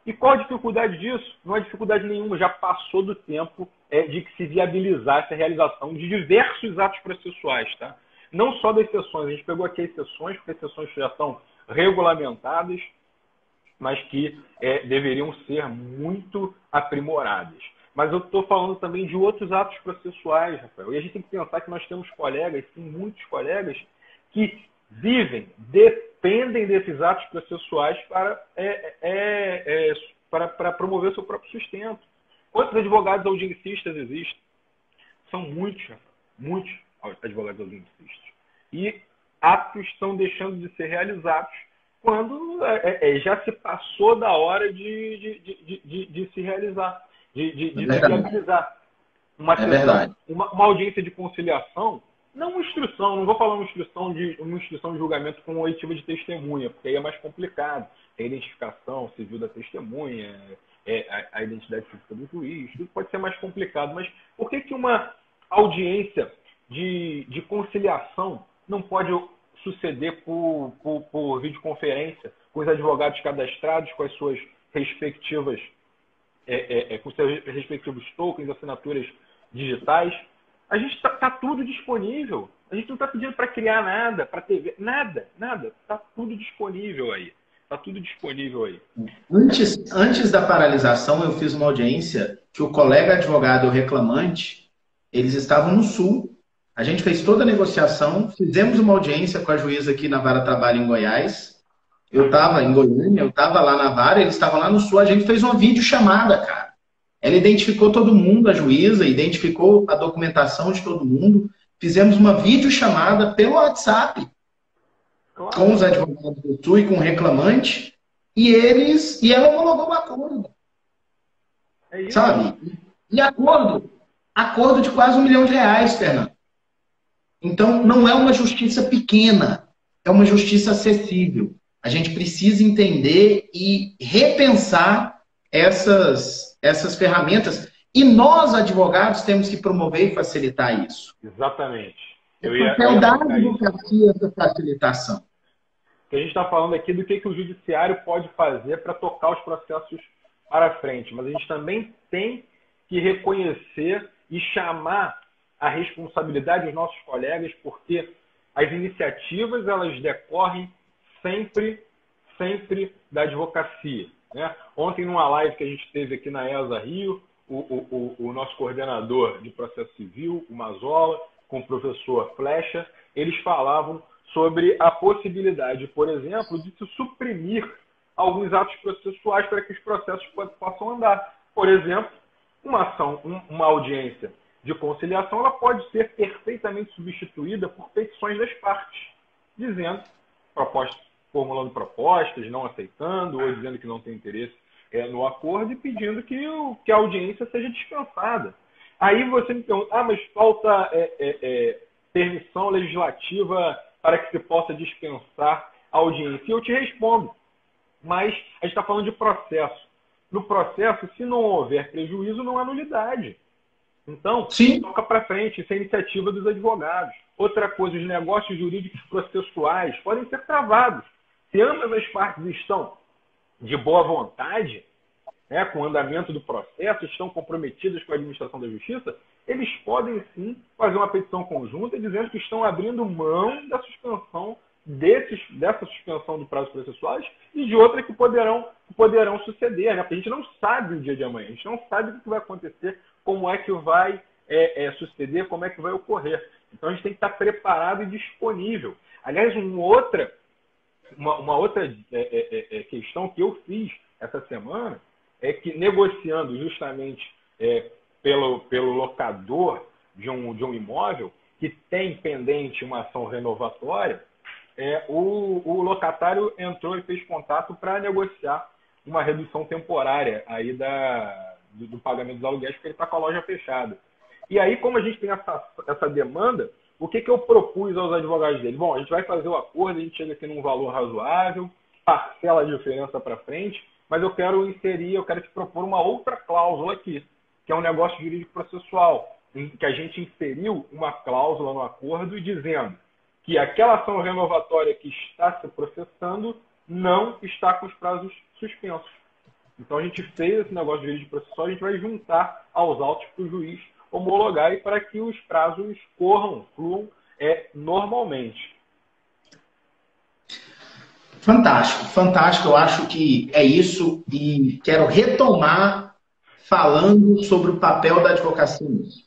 E qual a dificuldade disso? Não há dificuldade nenhuma, já passou do tempo de que se viabilizasse a realização de diversos atos processuais. Tá? Não só das sessões, a gente pegou aqui as sessões, porque as sessões já estão regulamentadas, mas que deveriam ser muito aprimoradas. Mas eu estou falando também de outros atos processuais, Rafael. E a gente tem que pensar que nós temos colegas, sim, muitos colegas, que vivem, dependem desses atos processuais para promover o seu próprio sustento. Quantos advogados audiencistas existem? São muitos, muitos advogados audiencistas. E atos estão deixando de ser realizados quando já se passou da hora de se realizar, de se viabilizar. Uma audiência de conciliação, não uma instrução, não vou falar uma instrução de julgamento com oitiva de testemunha, porque aí é mais complicado. Tem a identificação civil da testemunha, a identidade física do juiz, tudo pode ser mais complicado. Mas por que uma audiência de conciliação não pode suceder por videoconferência, com os advogados cadastrados, com as suas respectivas, com seus respectivos tokens, assinaturas digitais? A gente está tudo disponível. A gente não está pedindo para criar nada, para TV, nada. Está tudo disponível aí. Está tudo disponível aí. Antes da paralisação, eu fiz uma audiência que o colega advogado e o reclamante, eles estavam no Sul. A gente fez toda a negociação, fizemos uma audiência com a juíza aqui na Vara Trabalho em Goiás. Eu estava em Goiânia, eu estava lá na Vara, eles estavam lá no Sul. A gente fez uma videochamada, cara. Ela identificou todo mundo, a juíza, identificou a documentação de todo mundo. Fizemos uma videochamada pelo WhatsApp com os advogados do Sul e com o reclamante. E ela homologou o acordo. É isso. Sabe? E acordo de quase R$1 milhão, Fernando. Então, não é uma justiça pequena, é uma justiça acessível. A gente precisa entender e repensar essas ferramentas. E nós, advogados, temos que promover e facilitar isso. Exatamente. O papel da advocacia essa facilitação. A gente está falando aqui do que o judiciário pode fazer para tocar os processos para frente. Mas a gente também tem que reconhecer e chamar a responsabilidade dos nossos colegas, porque as iniciativas elas decorrem sempre da advocacia. Né? Ontem, numa live que a gente teve aqui na ESA Rio, o nosso coordenador de processo civil, o Mazola, com o professor Flecha, eles falavam sobre a possibilidade, por exemplo, de se suprimir alguns atos processuais para que os processos possam andar. Por exemplo, uma audiência de conciliação, ela pode ser perfeitamente substituída por petições das partes, dizendo, formulando propostas, não aceitando, ou dizendo que não tem interesse no acordo e pedindo que a audiência seja dispensada. Aí você me pergunta, mas falta permissão legislativa para que se possa dispensar a audiência. E eu te respondo, mas a gente está falando de processo. No processo, se não houver prejuízo, não há nulidade. Então, Sim. Toca para frente, isso é iniciativa dos advogados. Outra coisa, os negócios jurídicos processuais podem ser travados. Se ambas as partes estão de boa vontade, com o andamento do processo, estão comprometidas com a administração da justiça, eles podem sim fazer uma petição conjunta dizendo que estão abrindo mão da suspensão dessa suspensão do prazo processuais e de outra que poderão suceder, porque a gente não sabe o dia de amanhã, a gente não sabe o que vai acontecer, como é que vai suceder, como é que vai ocorrer. Então a gente tem que estar preparado e disponível. Aliás, uma outra questão que eu fiz essa semana é que, negociando justamente pelo locador de um imóvel que tem pendente uma ação renovatória, o locatário entrou e fez contato para negociar uma redução temporária aí do pagamento dos aluguéis, porque ele está com a loja fechada. E aí, como a gente tem essa demanda, o que eu propus aos advogados dele? Bom, a gente vai fazer o acordo, a gente chega aqui num valor razoável, parcela a diferença para frente, mas eu quero te propor uma outra cláusula aqui, que é um negócio jurídico processual, em que a gente inseriu uma cláusula no acordo dizendo que aquela ação renovatória que está se processando não está com os prazos suspensos. Então a gente fez esse negócio jurídico processual, a gente vai juntar aos autos para o juiz homologar e para que os prazos fluam normalmente. Fantástico, fantástico. Eu acho que é isso e quero retomar falando sobre o papel da advocacia nisso.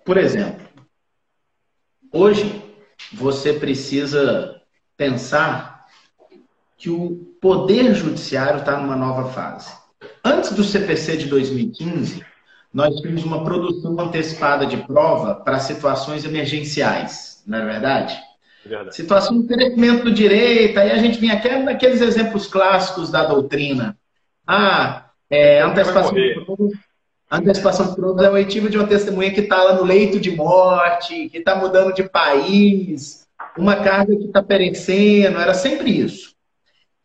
Por exemplo, hoje você precisa pensar que o Poder Judiciário está numa nova fase. Antes do CPC de 2015, nós tínhamos uma produção antecipada de prova para situações emergenciais, não é verdade? Verdade. Situação de perecimento do direito, aí a gente vinha até naqueles exemplos clássicos da doutrina. Antecipação de provas é o oitivo de uma testemunha que está lá no leito de morte, que está mudando de país, uma carga que está perecendo, era sempre isso.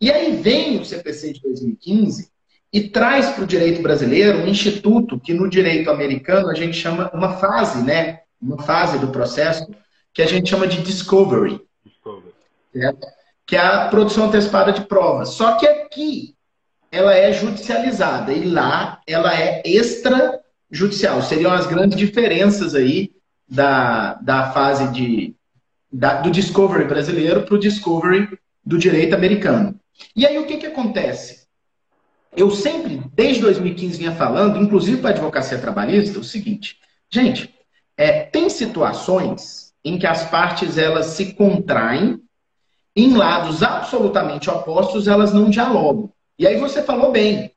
E aí vem o CPC de 2015 e traz para o direito brasileiro um instituto que no direito americano a gente chama uma fase, né? Uma fase do processo que a gente chama de discovery. Certo? Que é a produção antecipada de provas. Só que aqui ela é judicializada e lá ela é extrajudicial. Seriam as grandes diferenças aí da fase do discovery brasileiro para o discovery do direito americano. E aí o que acontece? Eu sempre, desde 2015, vinha falando, inclusive para a advocacia trabalhista, o seguinte. Gente, tem situações em que as partes elas se contraem, em lados absolutamente opostos, elas não dialogam. E aí você falou bem.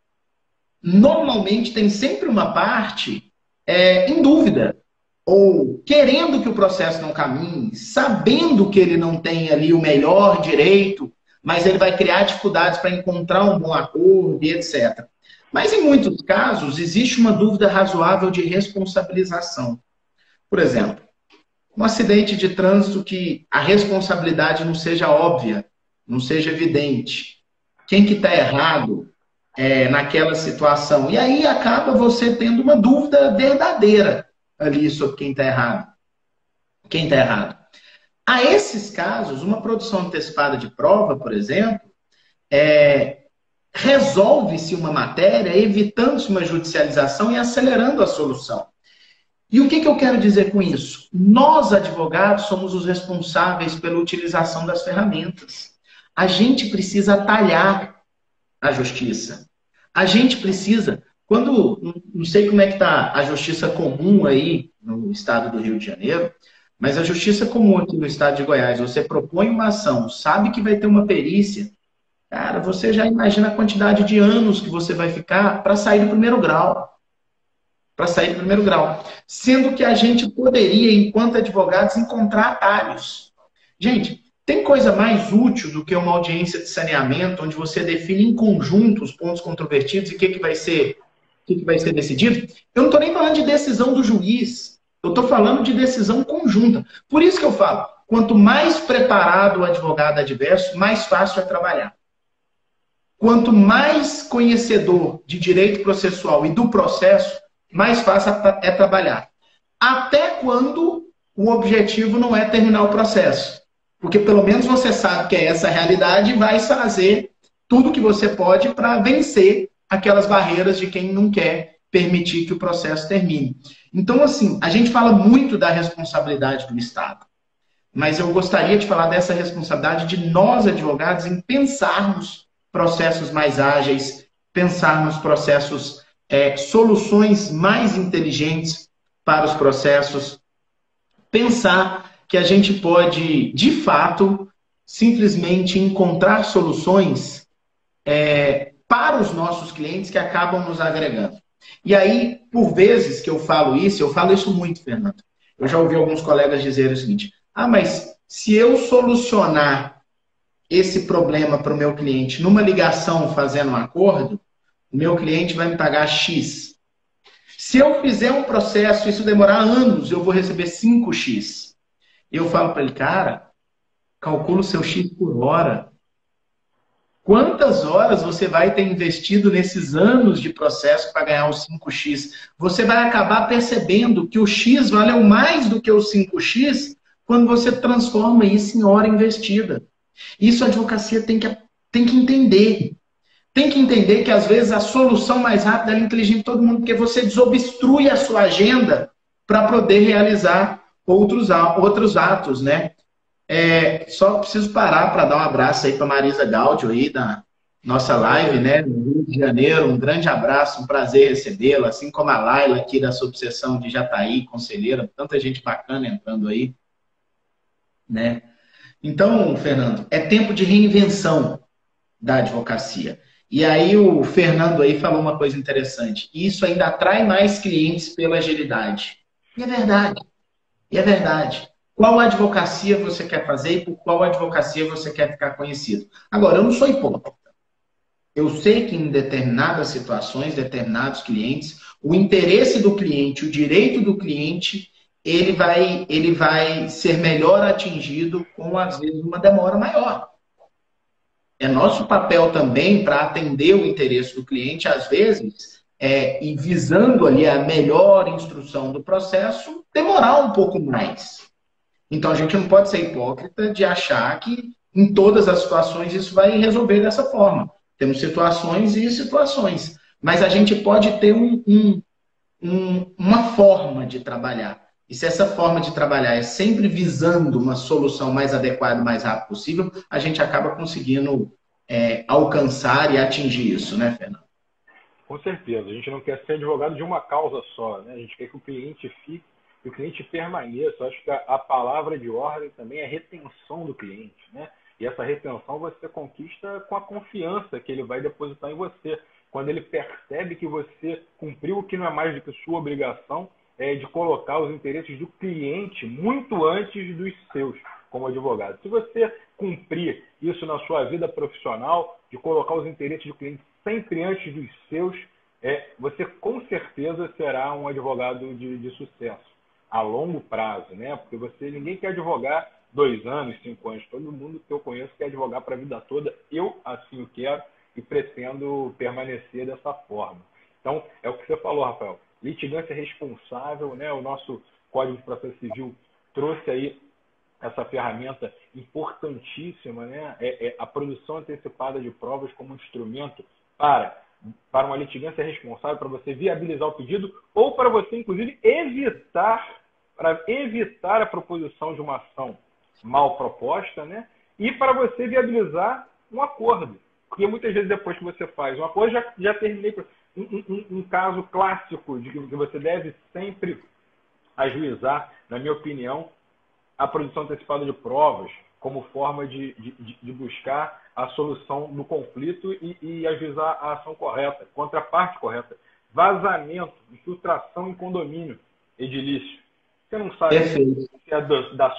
Normalmente tem sempre uma parte em dúvida, ou querendo que o processo não caminhe, sabendo que ele não tem ali o melhor direito, mas ele vai criar dificuldades para encontrar um bom acordo e etc. Mas, em muitos casos, existe uma dúvida razoável de responsabilização. Por exemplo, um acidente de trânsito que a responsabilidade não seja óbvia, não seja evidente. Quem que está errado naquela situação? E aí acaba você tendo uma dúvida verdadeira ali sobre quem está errado. Quem está errado? A esses casos, uma produção antecipada de prova, por exemplo, resolve-se uma matéria, evitando-se uma judicialização e acelerando a solução. E o que eu quero dizer com isso? Nós, advogados, somos os responsáveis pela utilização das ferramentas. A gente precisa atalhar a justiça. A gente precisa... Não sei como é que está a justiça comum aí no estado do Rio de Janeiro, Mas a justiça comum aqui no estado de Goiás, você propõe uma ação, sabe que vai ter uma perícia, cara, você já imagina a quantidade de anos que você vai ficar para sair do primeiro grau. Para sair do primeiro grau. Sendo que a gente poderia, enquanto advogados, encontrar atalhos. Gente, tem coisa mais útil do que uma audiência de saneamento, onde você define em conjunto os pontos controvertidos e o que vai ser decidido? Eu não estou nem falando de decisão do juiz. Eu estou falando de decisão conjunta. Por isso que eu falo, quanto mais preparado o advogado adverso, mais fácil é trabalhar. Quanto mais conhecedor de direito processual e do processo, mais fácil é trabalhar. Até quando o objetivo não é terminar o processo. Porque pelo menos você sabe que é essa a realidade e vai fazer tudo que você pode para vencer aquelas barreiras de quem não quer permitir que o processo termine. Então, assim, a gente fala muito da responsabilidade do Estado. Mas eu gostaria de falar dessa responsabilidade de nós, advogados, em pensarmos processos mais ágeis, pensarmos processos, soluções mais inteligentes para os processos, pensar que a gente pode, de fato, simplesmente encontrar soluções para os nossos clientes que acabam nos agregando. E aí, por vezes que eu falo isso muito, Fernando. Eu já ouvi alguns colegas dizerem o seguinte: mas se eu solucionar esse problema para o meu cliente numa ligação fazendo um acordo, o meu cliente vai me pagar X. Se eu fizer um processo e isso demorar anos, eu vou receber 5X. Eu falo para ele, cara, calcula o seu X por hora. Quantas horas você vai ter investido nesses anos de processo para ganhar os 5X? Você vai acabar percebendo que o X valeu mais do que os 5X quando você transforma isso em hora investida. Isso a advocacia tem que entender. Tem que entender que, às vezes, a solução mais rápida é inteligente de todo mundo, porque você desobstrui a sua agenda para poder realizar outros atos, né? Só preciso parar para dar um abraço aí para Marisa Gaudio aí da nossa live, né? No Rio de Janeiro. Um grande abraço, um prazer recebê-la, assim como a Laila aqui da subseção de Jataí, conselheira, tanta gente bacana entrando aí, né? Então, Fernando, é tempo de reinvenção da advocacia. E aí o Fernando aí falou uma coisa interessante. Isso ainda atrai mais clientes pela agilidade. E é verdade. E é verdade. Qual advocacia você quer fazer e por qual advocacia você quer ficar conhecido? Agora, eu não sou hipócrita. Eu sei que em determinadas situações, determinados clientes, o interesse do cliente, o direito do cliente, ele vai ser melhor atingido com, às vezes, uma demora maior. É nosso papel também para atender o interesse do cliente, às vezes, e visando ali a melhor instrução do processo, demorar um pouco mais. Então, a gente não pode ser hipócrita de achar que em todas as situações isso vai resolver dessa forma. Temos situações e situações. Mas a gente pode ter uma forma de trabalhar. E se essa forma de trabalhar é sempre visando uma solução mais adequada e mais rápido possível, a gente acaba conseguindo alcançar e atingir isso, né, Fernando? Com certeza. A gente não quer ser advogado de uma causa só, né? A gente quer que o cliente fique, que o cliente permaneça. Eu acho que a palavra de ordem também é retenção do cliente, né? E essa retenção você conquista com a confiança que ele vai depositar em você. Quando ele percebe que você cumpriu o que não é mais do que sua obrigação, de colocar os interesses do cliente muito antes dos seus, como advogado. Se você cumprir isso na sua vida profissional, de colocar os interesses do cliente sempre antes dos seus, você com certeza será um advogado de sucesso a longo prazo, né? Porque ninguém quer advogar 2 anos, 5 anos. Todo mundo que eu conheço quer advogar para a vida toda. Eu assim o quero e pretendo permanecer dessa forma. Então, é o que você falou, Rafael. Litigância responsável, né? O nosso Código de Processo Civil trouxe aí essa ferramenta importantíssima, né? A produção antecipada de provas como instrumento para uma litigância responsável, para você viabilizar o pedido ou para você, inclusive, evitar a proposição de uma ação mal proposta, né? E para você viabilizar um acordo. Porque muitas vezes depois que você faz um acordo, já terminei um caso clássico de que você deve sempre ajuizar, na minha opinião, a produção antecipada de provas como forma de buscar a solução do conflito e ajuizar a ação correta, contra a parte correta. Vazamento, infiltração em condomínio edilício. Você não sabe se é da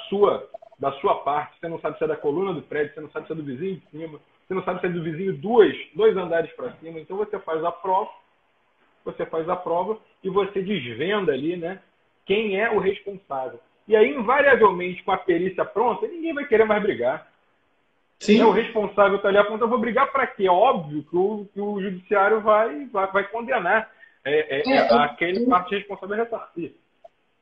sua parte, você não sabe se é da coluna do prédio, você não sabe se é do vizinho de cima, você não sabe se é do vizinho dois andares para cima. Então você faz a prova e você desvenda ali, né, quem é o responsável. E aí, invariavelmente, com a perícia pronta, ninguém vai querer mais brigar. Sim. O responsável está ali apontando, eu vou brigar para quê? Óbvio que o judiciário vai condenar aquele parte responsável a ressarcir.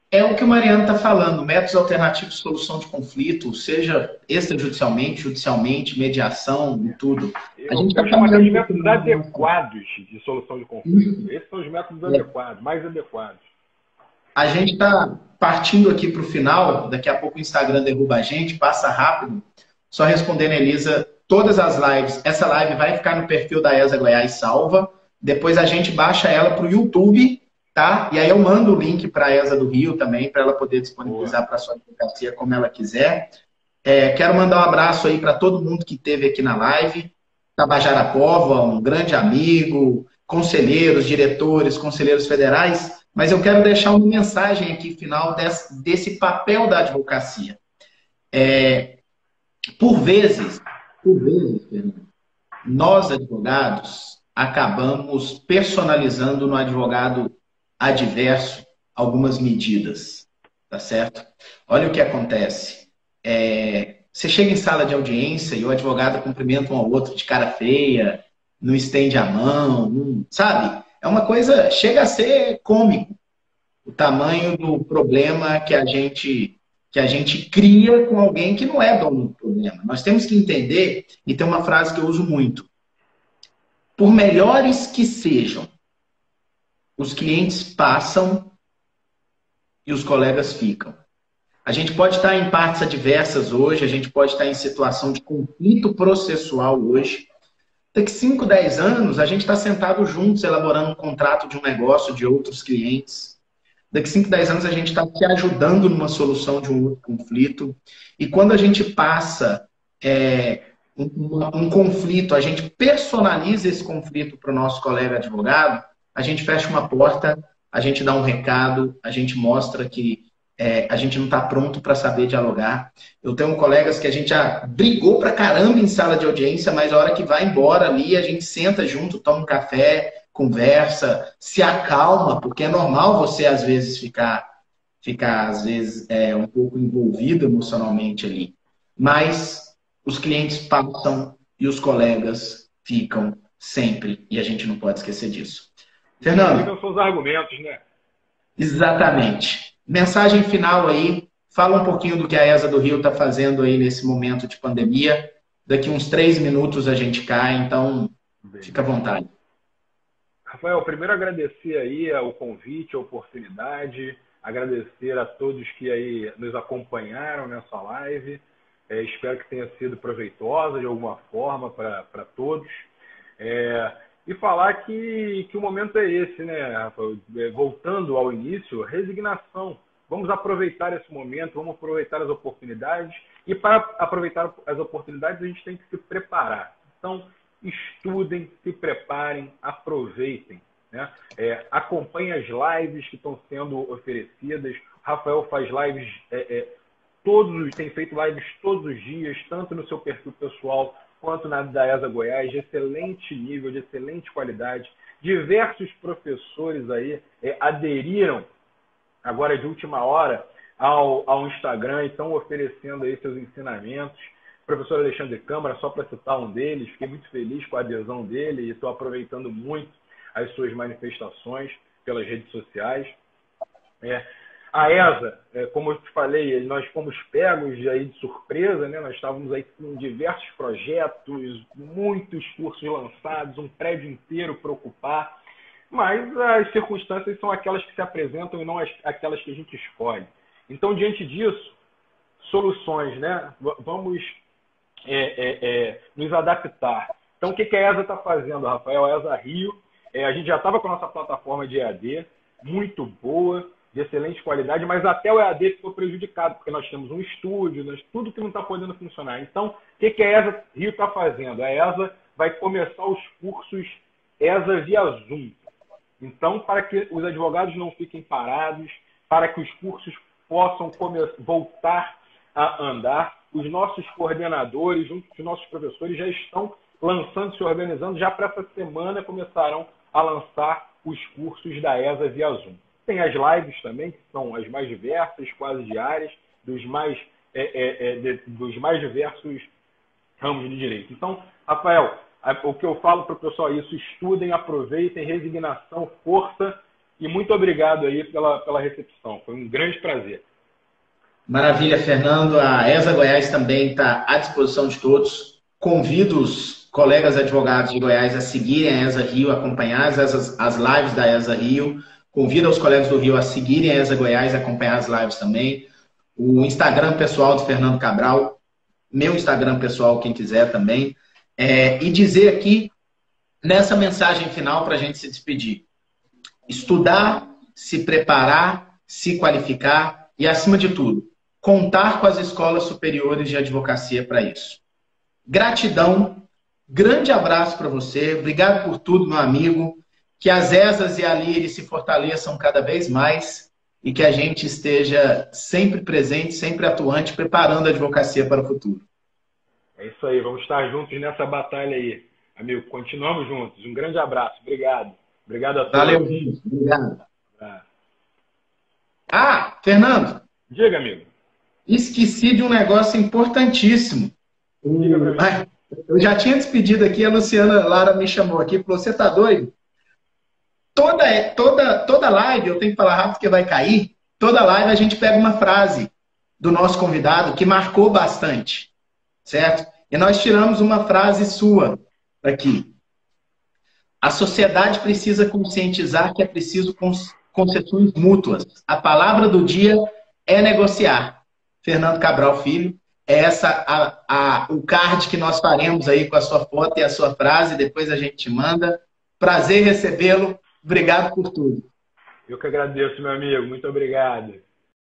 É o que o Mariano está falando, métodos alternativos de solução de conflito, seja extrajudicialmente, judicialmente, mediação e tudo. A gente está chamando de métodos adequados de solução de conflito. Esses são os métodos adequados, mais adequados. A gente está partindo aqui para o final, daqui a pouco o Instagram derruba a gente, passa rápido. Só respondendo, Elisa, todas as lives, essa live vai ficar no perfil da ESA Goiás salva, depois a gente baixa ela para o YouTube, tá? E aí eu mando o link para a ESA do Rio também, para ela poder disponibilizar para a sua advocacia como ela quiser. Quero mandar um abraço aí para todo mundo que esteve aqui na live. Tabajara Pova, um grande amigo, conselheiros, diretores, conselheiros federais, mas eu quero deixar uma mensagem aqui final desse papel da advocacia. Por vezes, Fernando, nós advogados acabamos personalizando no advogado adverso algumas medidas, tá certo? Olha o que acontece. Você chega em sala de audiência e o advogado cumprimenta um ao outro de cara feia, não estende a mão, sabe? É uma coisa, chega a ser cômico o tamanho do problema que a gente cria com alguém que não é dono do problema. Nós temos que entender, e tem uma frase que eu uso muito, por melhores que sejam, os clientes passam e os colegas ficam. A gente pode estar em partes adversas hoje, a gente pode estar em situação de conflito processual hoje. Daqui 5, 10 anos, a gente está sentado juntos, elaborando um contrato de um negócio de outros clientes. Daqui 5, 10 anos, a gente está se ajudando numa solução de um outro conflito. E quando a gente passa um conflito, a gente personaliza esse conflito para o nosso colega advogado, a gente fecha uma porta, a gente dá um recado, a gente mostra que a gente não está pronto para saber dialogar. Eu tenho colegas que a gente já brigou pra caramba em sala de audiência, mas a hora que vai embora ali, a gente senta junto, toma um café, conversa, se acalma, porque é normal você, às vezes, ficar às vezes, um pouco envolvido emocionalmente ali. Mas os clientes passam e os colegas ficam sempre, e a gente não pode esquecer disso. Fernando? Ficam seus argumentos, né? Exatamente. Mensagem final aí, fala um pouquinho do que a ESA do Rio está fazendo aí nesse momento de pandemia. Daqui uns 3 minutos a gente cai, então fica à vontade. Rafael, primeiro agradecer aí o convite, a oportunidade, agradecer a todos que aí nos acompanharam nessa live. Espero que tenha sido proveitosa de alguma forma para todos. E falar que o momento é esse, né, Rafael? Voltando ao início, resignação. Vamos aproveitar esse momento, vamos aproveitar as oportunidades. E para aproveitar as oportunidades, a gente tem que se preparar. Então, estudem, se preparem, aproveitem, né? Acompanhem as lives que estão sendo oferecidas. O Rafael faz lives, tem feito lives todos os dias, tanto no seu perfil pessoal quanto na da ESA Goiás, de excelente nível, de excelente qualidade. Diversos professores aí aderiram, agora de última hora, ao Instagram e estão oferecendo aí seus ensinamentos. O professor Alexandre Câmara, só para citar um deles, fiquei muito feliz com a adesão dele e estou aproveitando muito as suas manifestações pelas redes sociais. A ESA, como eu te falei, nós fomos pegos aí de surpresa, né? Nós estávamos aí com diversos projetos, muitos cursos lançados, um prédio inteiro para ocupar, mas as circunstâncias são aquelas que se apresentam e não aquelas que a gente escolhe. Então, diante disso, soluções, né? Vamos nos adaptar. Então, o que a ESA está fazendo, Rafael? A ESA Rio, a gente já estava com a nossa plataforma de EAD, muito boa. de excelente qualidade, mas até o EAD ficou prejudicado, porque nós temos um estúdio, tudo que não está podendo funcionar. Então, o que a ESA Rio está fazendo? A ESA vai começar os cursos ESA via Zoom. Então, para que os advogados não fiquem parados, para que os cursos possam voltar a andar, os nossos coordenadores, junto com os nossos professores, já estão lançando, se organizando, já para essa semana começarão a lançar os cursos da ESA via Zoom. Tem as lives também, que são as mais diversas, quase diárias, dos mais diversos ramos de direito. Então, Rafael, o que eu falo para o pessoal é isso: estudem, aproveitem, resignação, força, e muito obrigado aí pela recepção. Foi um grande prazer. Maravilha, Fernando. A ESA Goiás também está à disposição de todos. Convido os colegas advogados de Goiás a seguirem a ESA Rio, acompanhar as lives da ESA Rio. Convido os colegas do Rio a seguirem a ESA Goiás, acompanhar as lives também. O Instagram pessoal do Fernando Cabral, meu Instagram pessoal, quem quiser também. E dizer aqui, nessa mensagem final, para a gente se despedir: estudar, se preparar, se qualificar e, acima de tudo, contar com as escolas superiores de advocacia para isso. Gratidão, grande abraço para você, obrigado por tudo, meu amigo. Que as ESAs e a LIRE se fortaleçam cada vez mais e que a gente esteja sempre presente, sempre atuante, preparando a advocacia para o futuro. É isso aí, vamos estar juntos nessa batalha aí, amigo. Continuamos juntos. Um grande abraço. Obrigado. Obrigado a todos. Valeu, obrigado. Fernando. Diga, amigo. Esqueci de um negócio importantíssimo. Eu já tinha despedido aqui, a Luciana Lara me chamou aqui e falou: você tá doido? Toda live, eu tenho que falar rápido porque vai cair, toda live a gente pega uma frase do nosso convidado que marcou bastante, certo? E nós tiramos uma frase sua aqui. A sociedade precisa conscientizar que é preciso concessões mútuas. A palavra do dia é negociar. Fernando Cabral Filho, é o card que nós faremos aí com a sua foto e a sua frase, depois a gente te manda. Prazer recebê-lo. Obrigado por tudo. Eu que agradeço, meu amigo. Muito obrigado.